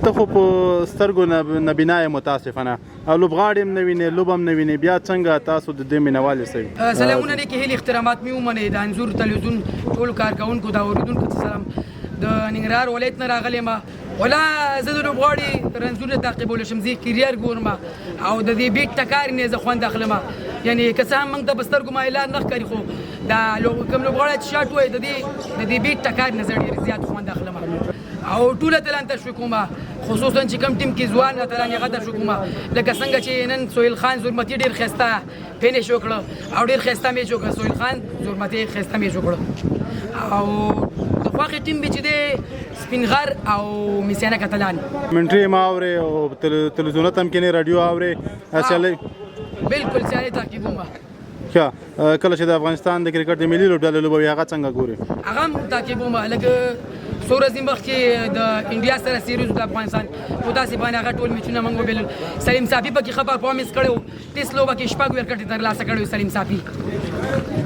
ته خو په سترګو نبینا یې متاسفانه او لوبغاړي هم نه وینې لوبه هم نه وینې بیا څنګه تاسو د دې مینوال یاست؟ سلامونه نیکې هیلې احترامات مې ومنئ د انځور تلویزیون ټولو کارکوونکو د اورېدونکو ته سلام. د ننګرهار ولایت نه راغلی یم ولا زه د لوبغاړي رنځونه تعقیبولی شم، زه کیریر ګورم او د دې بیټ ټکارې نه زه خوند اخلم. یعنې که څه هم موږ ته په سترګو مایلان نه ښکاري خو دا کوم لوبغاړی چې شاټ وایي د دې بیټ ټکارې نه زه ډېر زیات خوند اخلم او ټول اتلان تشویق کوم، خصوصا چې کوم ټیم کې ځوان اتلان هغه تشویق کوم. لکه څنګه چې نن سهیل خان زرمتي ډېر ښایسته فینش وکړه او ډېر ښایسته میچ وکړه. سهیل خان زرمتي ښایسته میچ وکړه او د خوښې ټیم چې دی سپین غر او میسیانک اتلان. منټري ما اورې او تلویزیونات هم کینې راډیو اورې سیالۍ؟ بالکل سیالۍ تعقیبوم. ښه کله چې د افغانستان د کرکټ د ملي لوبډلې لوبوي هغه څنګه ګورې؟ هغه هم تعقیبوم. لکه څو ورځې مخکې د انډیا سره سیریز د افغانستان متاسفانه هغه ټول میچونه موږ وبیلل. سلیم صافي پکې ښه پرفارمنس کړی و، ټیسټ لوبه کې شپږ ویکټې ترلاسه کړی و سلیم صافي.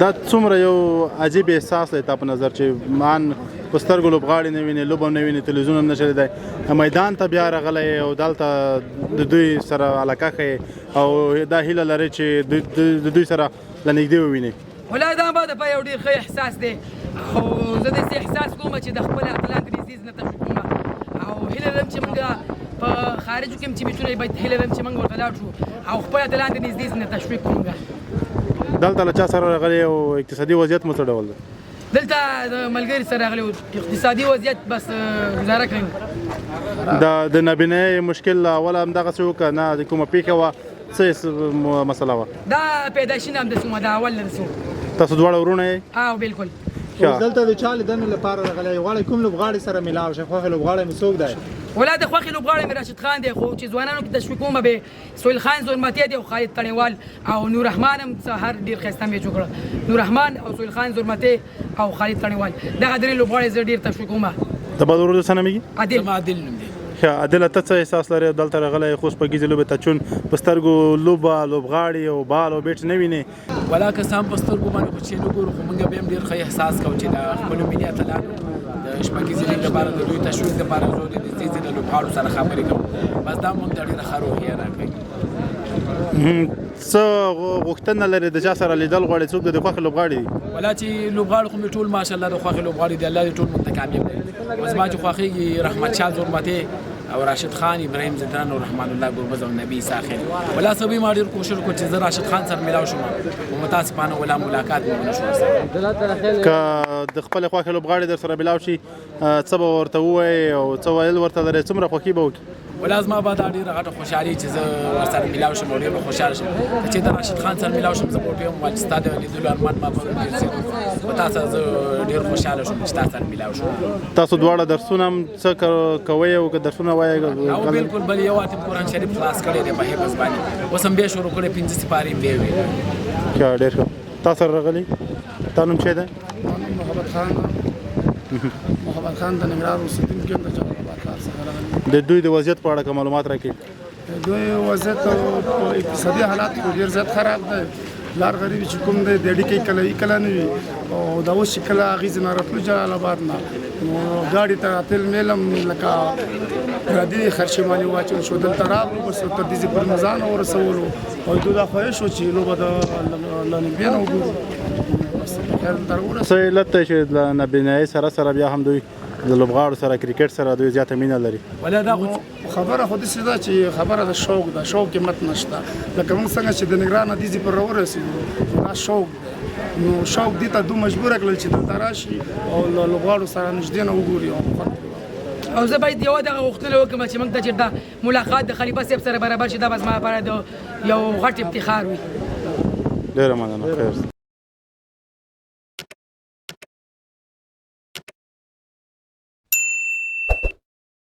دا څومره یو عجیب احساس دی تا په نظر چې مان په سترګو لوبغاړي نه ویني، لوبه هم نه ویني، تلویزیون هم نه چلېدی، میدان ته بیا راغلی او دلته د دوی سره علاقه ښیي او دا هیله لري چې د دوی سره له نږدې وویني؟ والله دا به د یو ډېر ښه احساس دی او زه داسې احساس کوم چې د خپل اتلان د نږدې نه تشویق کوم او هیله لرم چې موږ په خارجو کې هم چې میچونه باید هیله لرم چې موږ ورته لاړ شو او خپل اتلان د نږدې نه تشویق کوو. دلته له چا سره راغلی او اقتصادي وضعیت مو څه ډول دی؟ دلته د ملګري سره راغلی و، اقتصادي وضعیت بس ګزاره کوي. د نابینۍ مشکل اوله همدغسې و که نه کومه پیښه وه څه مسله وه؟ دا پیدایشي نه همداسې وه، دا اول نه داسې. تاسو دواړه ورونه یې؟ او بالکل. اوس دلته د چا لیدنې لپاره راغلی غواړئ کوم لوبغاړي سره میلاو شئ؟ خوښې لوبغاړی مې څوک دی؟ ولا د خوښې لوبغاړی مې راشد خان دی، خو چې ځوانانو کې تشویق کومه به سهیل خان زرمتی دی او خالد تڼیوال او نور رحمان هم سهار ډېر ښایسته میچ وکړه. نور رحمان او سهیل خان زرمتی او خالد تڼیوال دغه درې لوبغاړي زه ډېر تشویق کوم. د بل ورور څه نومېږي؟ عادل نوم دی. ښه عادله ته څه احساس لرې دلته راغلی خو شپږیزې لوبې ته چون په سترګو لوبه لوبغاړي او بال او بیټ نه وینې؟ ولا که څه هم په سترګو باندې خو چې نه ګورو خو موږ به هم ډېر ښه احساس کوو چې د خپلو ملي اتلانو د شپږیزې لیګ لپاره د دوی تشویق لپاره زه د دې ځینې لوبغاړو سره خبرې کوم. بس دا موږ ته ډېره ښه روحیه راکوي. څه غوښتنه لرې د چا سره لیدل غواړې؟ څوک د خوښې لوبغاړي دي؟ ولا چې لوبغاړي خو مې ټول ماشاءالله د خوښې لوبغاړي دي، الله دې ټول موږ ته کامیاب کړي. اوس ما چې خوښېږي رحمت شاه زرمتی او راشد خان، ابراهیم زدران او رحمان الله ګربز او نبی ساخر. ولا سبي ما ډېر کوشش وکړ چې زه راشد خان سره میلاو شم او متاسفانه ولا ملاقات مې ونه شو سره. که د خپل خوښې لوبغاړي در سره میلاو شي څه به ورته ووایې او څه ویل ورته لرې؟ څومره خوښي به وکړي؟ ولا زما به دا ډېره غټه خوشحالي چې زه ورسره میلاو شم او ډېر به خوشحاله شم. چې د راشد خان سره میلاو شم زه به ورته ووایم چې ستا د لیدلو ارمان ما په ډېر زیات و، تا سره زه ډېر خوشحاله شوم چې تا سره میلاو شم. تاسو دواړه درسونه هم څه کوئ او که درسونه وایئ؟ او بالکل بل یو اتم قرآن شریف خلاص کړی دی په حفظ باندې، اوس هم بیا شروع کړی 15 سپارې یې بیا ویلي. ښه ډېر ښه. تا سره راغلی تا نوم څه دی؟ محمد خان د ننګرهار اوسېدونکی یم، د جلال ښار څخه راغلی. د دوی د وضعیت په اړه که معلومات راکړي؟ دوی وضعیت په اقتصادي حالات خو ډېر زیات خراب دی. لار غریبي چې کوم دی د اړیکې کله وي کله نه وي او دا اوس چې کله هغې نه راتلو جلال آباد نه نو ګاډي ته تل میلم لکه پردي خرچمالي واچول شو، دلته راغلو بس ورته دېزې پر ځان ورسولو او دوی دا خواهش و چې لوبه د له نږدې نه وګورو. څه علت دی چې له نابینایۍ سره بیا هم دوی د لوبغاړو سره کرکټ سره دوی زیاته مینه لري؟ ولا دا خبره خو داسې ده چې خبره د شوق ده، شوق کې مت نشته. لکه موږ څنګه چې د ننګرهار نه دېزې پر راورسېدو دا شوق دی، نو شوق دې ته دوی مجبوره کړل چې دلته راشي او له لوبغاړو سره نږدې نه وګوري. او زه باید یوه دغه غوښتنه وکړم چې موږ ته چې دا ملاقات د خلیفه صاحب سره برابر شي، دا به زما لپاره د یو غټ افتخار وي. ډېره مننه. خیر.